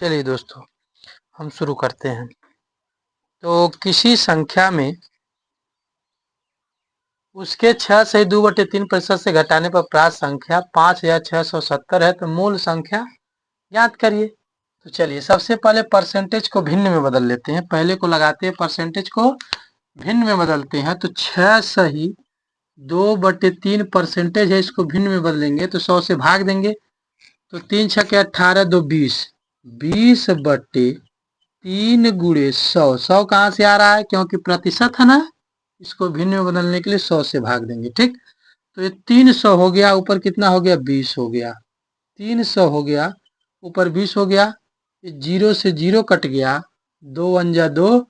चलिए दोस्तों, हम शुरू करते हैं। तो किसी संख्या में उसके 6 से 2/3% से घटाने पर प्राप्त संख्या 5670 है। तो मूल संख्या ज्ञात करिए। तो चलिए सबसे पहले परसेंटेज को भिन्न में बदल लेते हैं। पहले को लगाते हैं, परसेंटेज को भिन्न में बदलते हैं। तो 6/2/3 परसेंटेज है, इसको भिन्न में बदलेंगे तो 100 से भाग देंगे। तो 3 छके 18, 2 20, 20/3 गुणे 100। 100 कहाँ से आ रहा है? क्योंकि प्रतिशत है ना, इसको भिन्न में बदलने के लिए 100 से भाग देंगे। ठीक, तो ये 300 हो गया, ऊपर कितना हो गया? 20 हो गया। 300 हो गया, ऊपर 20 हो गया। ये 0 से 0 कट गया, 2 अंजा 2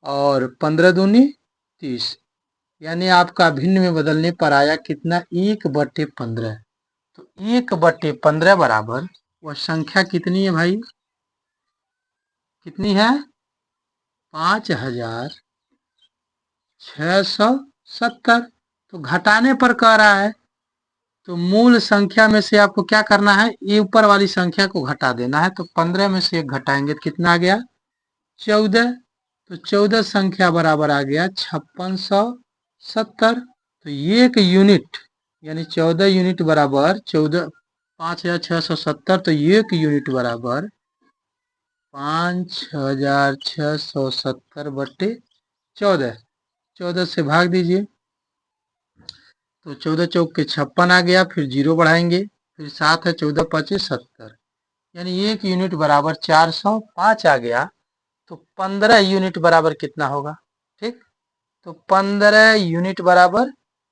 और 15 दूनी 30। यानी आपका भिन्न में बदलने पर आया कितना? 1/15। तो 1/15 बराबर वह संख्या कितनी है भाई? कितनी है? 5670। तो घटाने पर कह रहा है, तो मूल संख्या में से आपको क्या करना है? ये ऊपर वाली संख्या को घटा देना है। तो 15 में से 1 घटाएंगे तो कितना आ गया? 14। तो 14 संख्या बराबर आ गया 5670। तो 1 यूनिट यानी 14 यूनिट बराबर 14, 5670। तो 1 यूनिट बराबर 5670/14। 14 से भाग दीजिए तो 14 चौक के 56 आ गया। फिर 0 बढ़ाएंगे, फिर 7 है, 14 25 70। यानी 1 यूनिट बराबर 405 आ गया। तो 15 यूनिट बराबर कितना होगा? ठीक, तो 15 यूनिट बराबर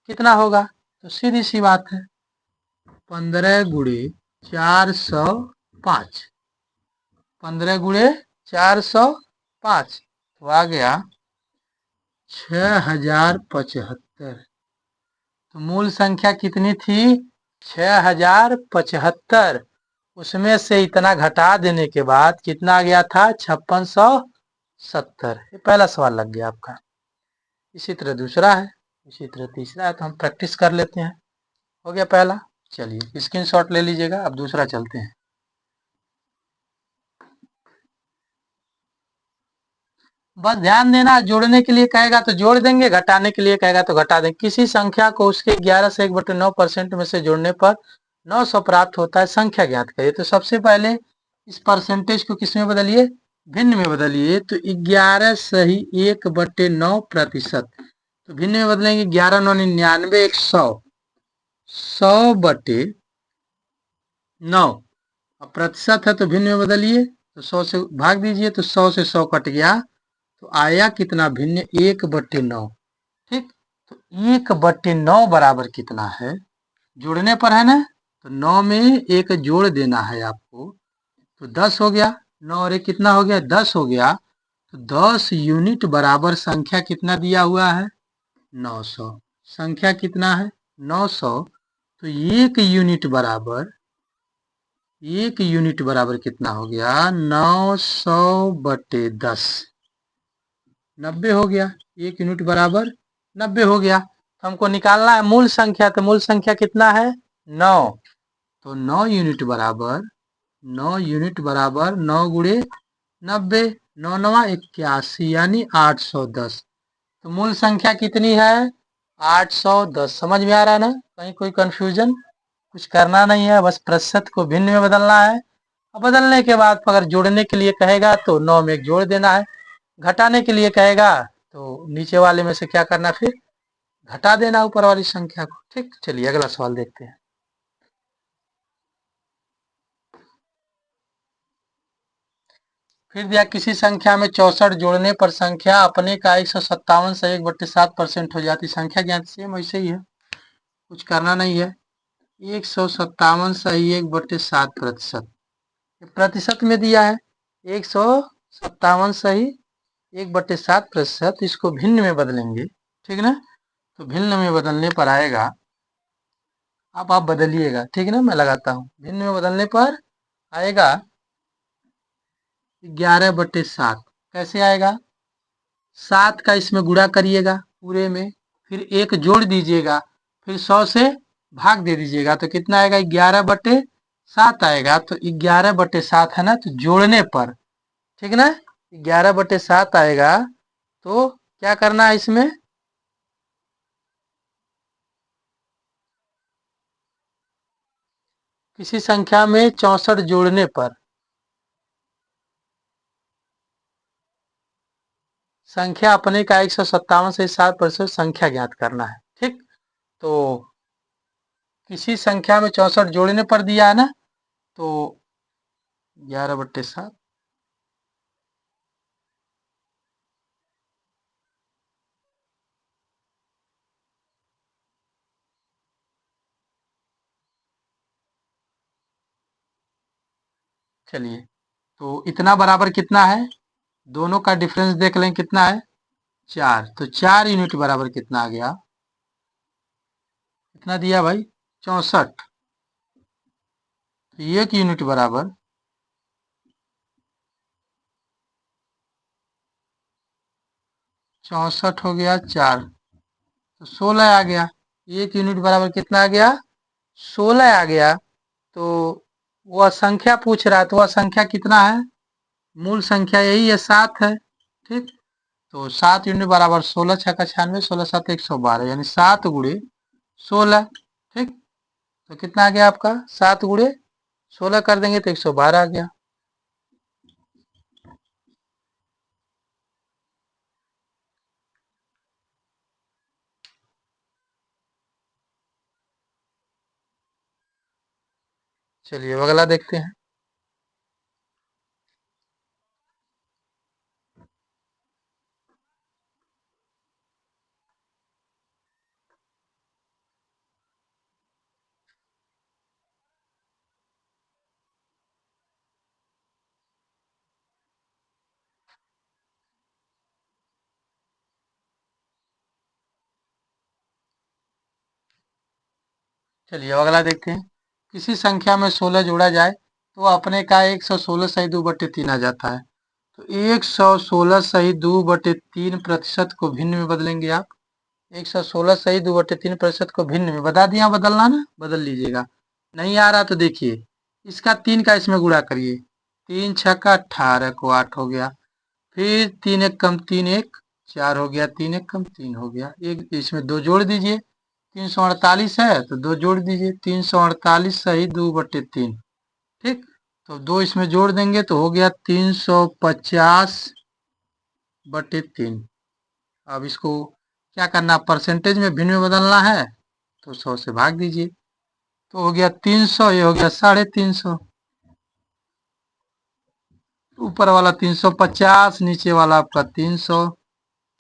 कितना होगा? तो सीधी सी बात है, 15 गुणे 405। 15 गुणे 405 तो आ गया 6075। तो मूल संख्या कितनी थी? 6075। उसमें से इतना घटा देने के बाद कितना आ गया था? 5670। ये पहला सवाल लग गया आपका। इसी तरह दूसरा है, इसी तरह तीसरा है। तो हम प्रैक्टिस कर लेते हैं। हो गया पहला, चलिए स्क्रीनशॉट ले लीजिएगा। अब दूसरा चलते हैं। बस ध्यान देना, जोड़ने के लिए कहेगा तो जोड़ देंगे, घटाने के लिए कहेगा तो घटा देंगे। किसी संख्या को उसके 11 से 1/9% में से जोड़ने पर 900 प्राप्त होता है, संख्या ज्ञात करिए। तो सबसे पहले इस परसेंटेज को किस में बदलिए? भिन्न में बदलिए। तो 11 सही 1/9%। तो भिन्न में बदलेंगे, 11 9 99, 100, 100/9। अब प्रतिशत है तो भिन्न में बदलिए, तो 100 से भाग दीजिए तो 100 से 100 कट गया। तो आया कितना भिन्न? 1/9। ठीक, तो 1/9 बराबर कितना है? जोड़ने पर है ना, तो 9 में 1 जोड़ देना है आपको। तो 10 हो गया। 9 और 1 कितना हो गया? 10 हो गया। तो 10 यूनिट बराबर संख्या कितना दिया हुआ है? 900। संख्या कितना है? 900। तो 1 यूनिट बराबर, 1 यूनिट बराबर कितना हो गया? 900/10, 90 हो गया। 1 यूनिट बराबर 90 हो गया। तो हमको निकालना है मूल संख्या। तो मूल संख्या कितना है? 9। तो 9 यूनिट बराबर, 9 यूनिट बराबर 9 गुणे 90, 9 9 81 यानी 810। तो मूल संख्या कितनी है? 810। समझ में आ रहा है ना? कहीं कोई कंफ्यूजन? कुछ करना नहीं है, बस प्रतिशत को भिन्न में बदलना है। अब बदलने के बाद अगर जोड़ने के लिए कहेगा तो 9 में 1 जोड़ देना है। घटाने के लिए कहेगा तो नीचे वाले में से क्या करना? फिर घटा देना ऊपर वाली संख्या को। ठीक, चलिए अगला सवाल देखते हैं। फिर दिया किसी संख्या में 64 जोड़ने पर संख्या अपने का 157 से 1/7% हो जाती। संख्या ज्ञात। सेम वैसे ही है, कुछ करना नहीं है। 157 सही 1/7%। प्रतिशत में दिया है 157 सही 1/7%। इसको भिन्न में बदलेंगे, ठीक ना? तो भिन्न में बदलने पर आएगा, अब आप बदलिएगा, ठीक ना? मैं लगाता हूँ। भिन्न में बदलने पर आएगा 11/7। कैसे आएगा? 7 का इसमें गुणा करिएगा पूरे में, फिर 1 जोड़ दीजिएगा, फिर 100 से भाग दे दीजिएगा। तो कितना आएगा? 7 आएगा तो 11/7 है ना, तो जोड़ने पर, ठीक ना, 11/7 आएगा। तो क्या करना है इसमें, किसी संख्या में 64 जोड़ने पर संख्या अपने का 157 से 7% संख्या ज्ञात करना है। ठीक, तो किसी संख्या में 64 जोड़ने पर दिया है ना, तो 11/7। चलिए, तो इतना बराबर कितना है, दोनों का डिफरेंस देख लें कितना है, 4। तो 4 यूनिट बराबर कितना आ गया, कितना दिया भाई, 64। तो 1 यूनिट बराबर 64 हो गया 4, तो 16 आ गया। 1 यूनिट बराबर कितना आ गया, 16 आ गया। तो वह संख्या पूछ रहा है, तो वह संख्या कितना है, मूल संख्या यही है, 7 है। ठीक, तो 7 यूनिट बराबर 16 छक्का 96, 16 7 112, यानी 7 × 16। ठीक, तो कितना आ गया आपका, 7 × 16 कर देंगे तो 112 आ गया। चलिए अब अगला देखते हैं। चलिए अब अगला देखते हैं। किसी संख्या में 16 जोड़ा जाए तो अपने का 116 सही 2/3 आ जाता है। तो 116 सही 2/3% को भिन्न में बदलेंगे आप। 116 सही 2/3% को भिन्न में बता दिया, बदलना ना, बदल लीजिएगा। नहीं आ रहा तो देखिए, इसका 3 का इसमें गुणा करिए, 3 छक्का 18 को 8 हो गया। फिर 3 एक कम 3 एक 4 हो गया, 3 एक कम 3 हो गया, एक इसमें 2 जोड़ दीजिए, 348 है तो 2 जोड़ दीजिए, 348 सही 2/3। ठीक, तो 2 इसमें जोड़ देंगे तो हो गया 350/3। अब इसको क्या करना, परसेंटेज में भिन्न में बदलना है, तो 100 से भाग दीजिए, तो हो गया 300, ये हो गया 350। ऊपर वाला 350, नीचे वाला आपका 300,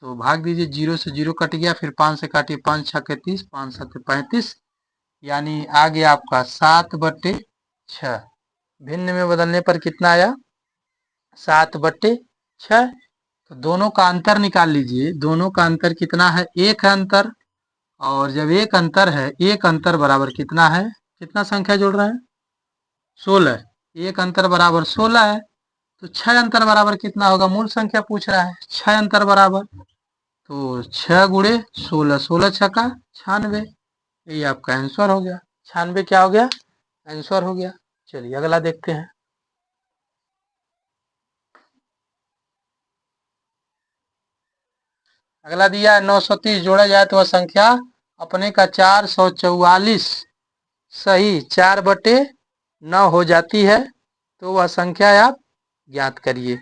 तो भाग दीजिए, 0 से 0 कट गया, फिर 5 से काटिए, 5 छक्के 30, 5 7 35, यानी आ गया आपका 7/6। भिन्न में बदलने पर कितना आया, 7/6। तो दोनों का अंतर निकाल लीजिए, दोनों का अंतर कितना है, एक है अंतर। और जब एक अंतर है, एक अंतर बराबर कितना है, कितना संख्या जोड़ रहे हैं, 16। एक अंतर बराबर 16 है, तो 6 अंतर बराबर कितना होगा, मूल संख्या पूछ रहा है, 6 अंतर बराबर, तो 6 × 16, 16 छक्का 96, ये आपका आंसर हो गया। 96 क्या हो गया, आंसर हो गया। चलिए अगला देखते हैं। अगला दिया है 930 जोड़ा जाए तो वह संख्या अपने का 444 सही 4/9 हो जाती है, तो वह संख्या आप ज्ञात करिए।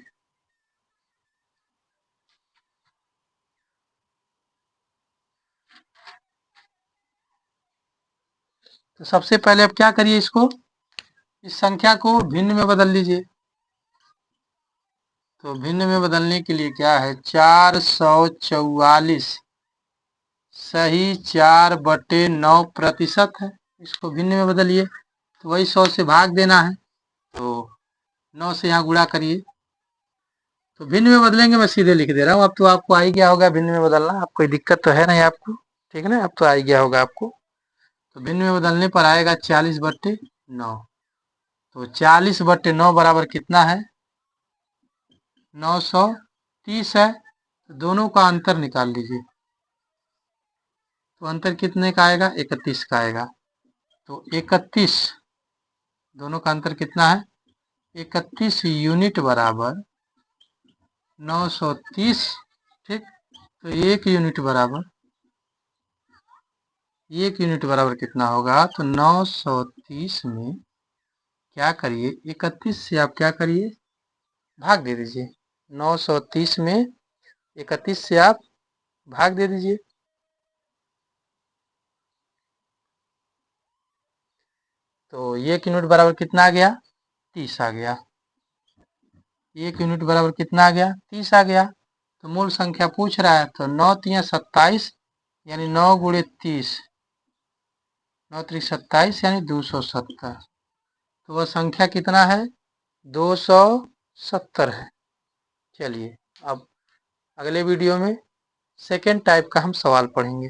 तो सबसे पहले आप क्या करिए, इसको, इस संख्या को भिन्न में बदल लीजिए। तो भिन्न में बदलने के लिए क्या है, 444 सही 4/9% है, इसको भिन्न में बदलिए, तो वही 100 से भाग देना है, तो 9 से यहाँ गुणा करिए। तो भिन्न में बदलेंगे, मैं सीधे लिख दे रहा हूँ, अब तो आपको आ ही गया होगा भिन्न में बदलना, अब कोई दिक्कत तो है नहीं आपको, ठीक है ना, अब तो आ ही गया होगा आपको। तो भिन्न में बदलने पर आएगा 40/9। तो 40/9 बराबर कितना है, 930 है। तो दोनों का अंतर निकाल लीजिए, तो अंतर कितने का आएगा, 31 का आएगा। तो 31 दोनों का अंतर कितना है? 31 यूनिट बराबर 930। ठीक, तो 1 यूनिट बराबर कितना होगा? तो 930 में क्या करिए, 31 से आप क्या करिए, भाग दे दीजिए। 930 में 31 से आप भाग दे दीजिए। तो 1 यूनिट बराबर कितना आ गया? 30 आ गया। 1 यूनिट बराबर कितना आ गया? 30 आ गया। तो मूल संख्या पूछ रहा है, तो 9 तिया 27 यानी 9 गुणे 30, 9 त्रिक 27 यानी 270। तो वह संख्या कितना है? 270 है। चलिए अब अगले वीडियो में सेकेंड टाइप का हम सवाल पढ़ेंगे।